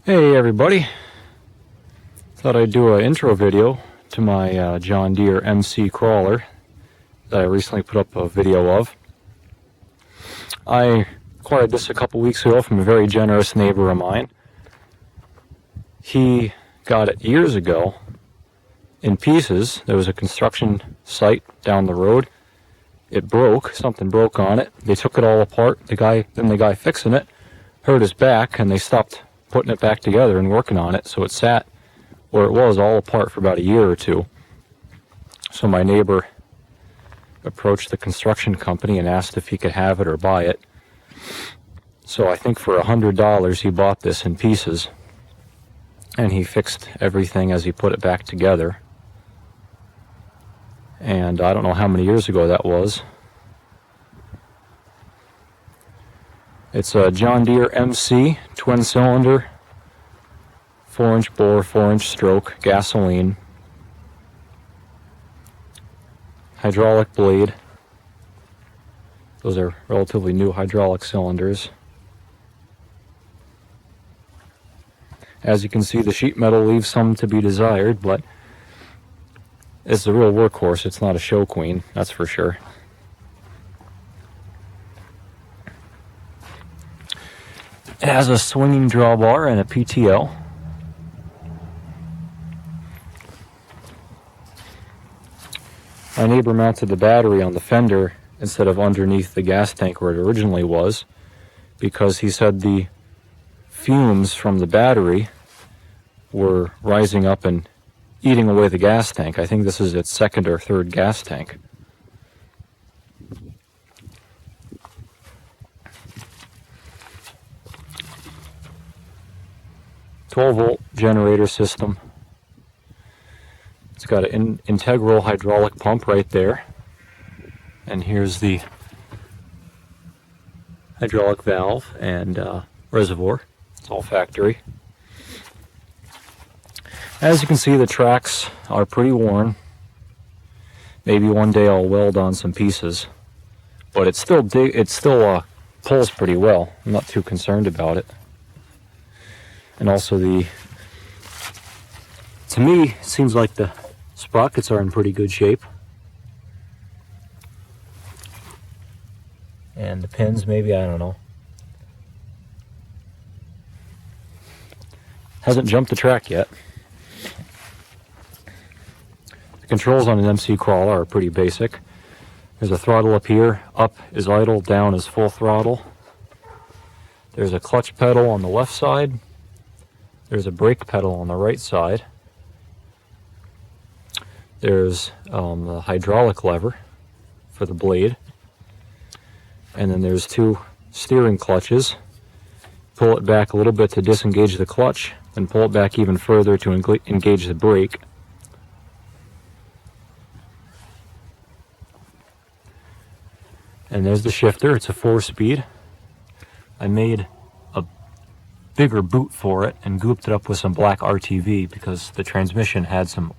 Hey everybody, thought I'd do an intro video to my John Deere MC crawler that I recently put up a video of. I acquired this a couple weeks ago from a very generous neighbor of mine. He got it years ago in pieces. There was a construction site down the road. It broke, something broke on it. They took it all apart. The guy fixing it hurt his back and they stopped putting it back together and working on it, so it sat where it was all apart for about a year or two. So my neighbor approached the construction company and asked if he could have it or buy it. So I think for $100 he bought this in pieces, and he fixed everything as he put it back together. And I don't know how many years ago that was. It's a John Deere MC, twin cylinder, 4-inch bore, 4-inch stroke, gasoline, hydraulic blade. Those are relatively new hydraulic cylinders. As you can see, the sheet metal leaves some to be desired, but it's a real workhorse. It's not a show queen, that's for sure. It has a swinging drawbar and a PTO. My neighbor mounted the battery on the fender instead of underneath the gas tank where it originally was, because he said the fumes from the battery were rising up and eating away the gas tank. I think this is its second or third gas tank. "12-volt generator system. It's got an integral hydraulic pump right there. And here's the hydraulic valve and reservoir. It's all factory. As you can see, the tracks are pretty worn. Maybe one day I'll weld on some pieces, but it still pulls pretty well. I'm not too concerned about it. And also to me, it seems like the sprockets are in pretty good shape. And the pins, maybe, I don't know. Hasn't jumped the track yet. The controls on an MC crawler are pretty basic. There's a throttle up here. Up is idle, down is full throttle. There's a clutch pedal on the left side. There's a brake pedal on the right side. There's the hydraulic lever for the blade. And then there's two steering clutches. Pull it back a little bit to disengage the clutch, then pull it back even further to engage the brake. And there's the shifter. It's a 4-speed. I made a bigger boot for it and gooped it up with some black RTV because the transmission had some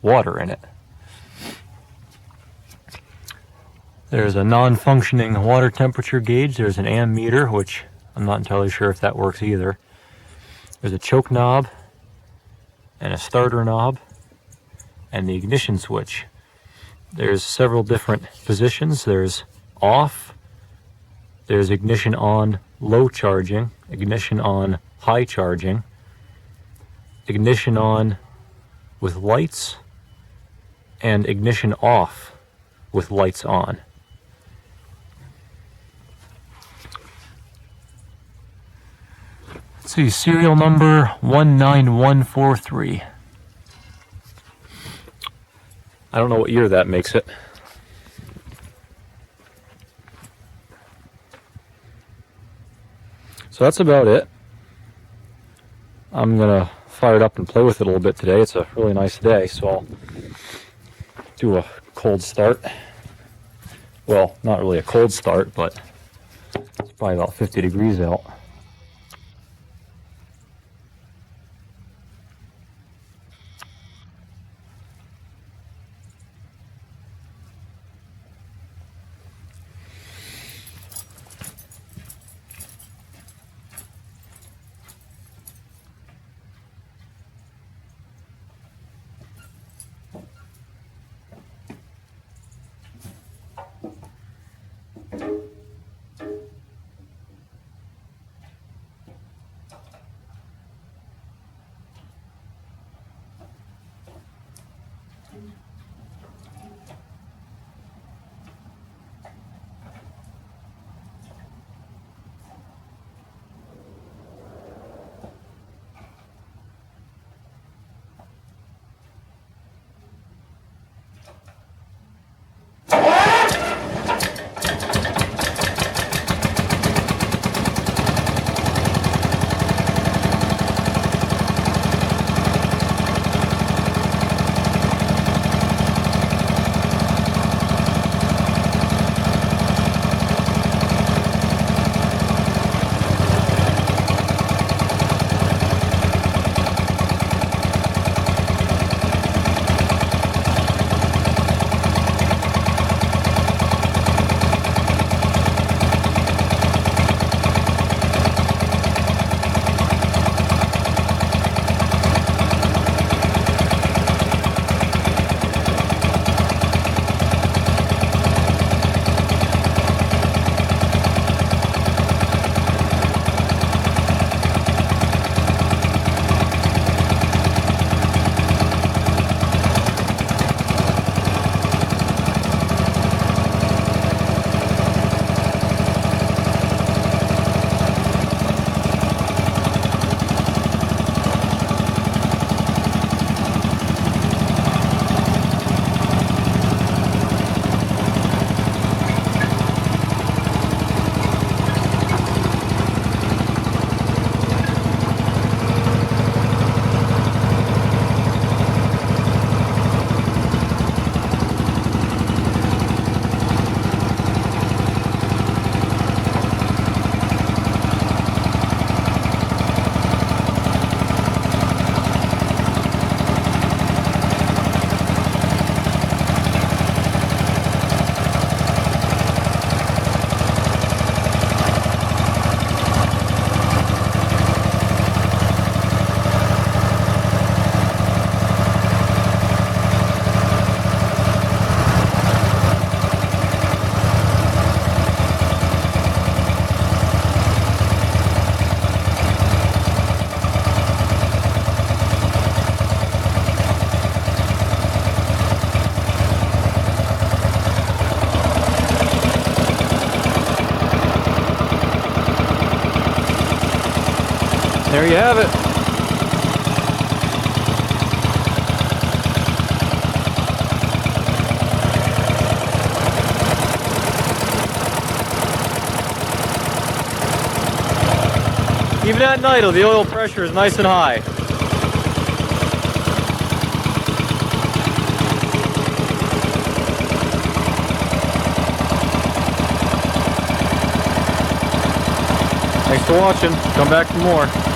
water in it. There's a non-functioning water temperature gauge. There's an ammeter, which I'm not entirely sure if that works either. There's a choke knob and a starter knob and the ignition switch. There's several different positions. There's off, there's ignition on low charging, ignition on high charging, ignition on with lights, and ignition off with lights on. Let's see, serial number 19143. I don't know what year that makes it. So that's about it. I'm gonna fire it up and play with it a little bit today. It's a really nice day, so I'll do a cold start. Well, not really a cold start, but it's probably about 50 degrees out. there you have it. Even at night, the oil pressure is nice and high. Thanks for watching. Come back for more.